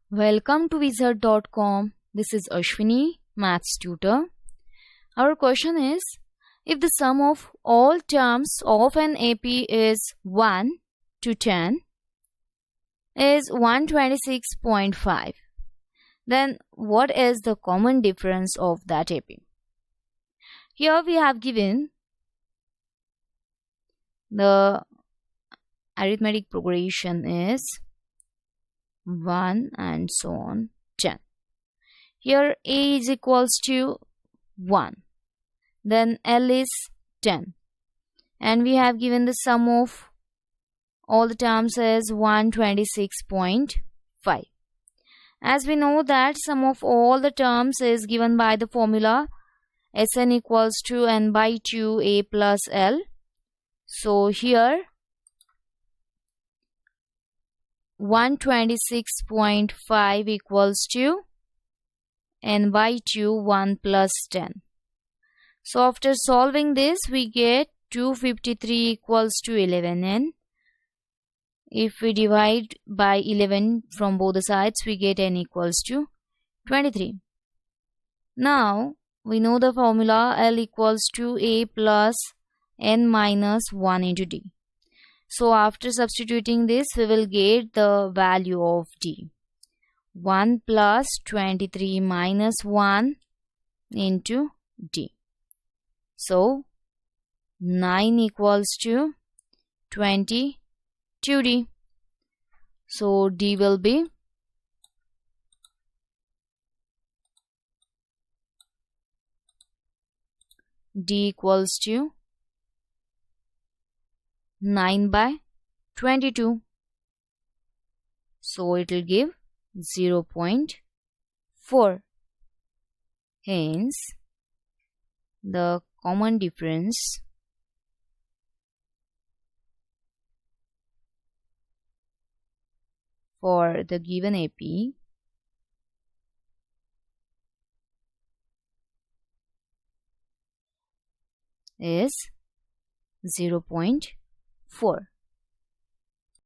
Welcome to wizard.com. This is Ashwini, Maths tutor. Our question is, if the sum of all terms of an AP is 1 to 10 is 126.5, then what is the common difference of that AP? Here we have given the arithmetic progression is 1 and so on 10. Here A is equals to 1, then L is 10, and we have given the sum of all the terms as 126.5. As we know that sum of all the terms is given by the formula Sn equals to n by 2 A plus L. So here 126.5 equals to n by 2 1 plus 10. So after solving this we get 253 equals to 11n. If we divide by 11 from both the sides we get n equals to 23. Now we know the formula L equals to A plus n minus 1 into D. So after substituting this we will get the value of D. 1 plus 23 minus 1 into D. So 9 equals to 22D. So D will be D equals to 9 by 22. So it will give 0.4. Hence, the common difference for the given AP is 0.4.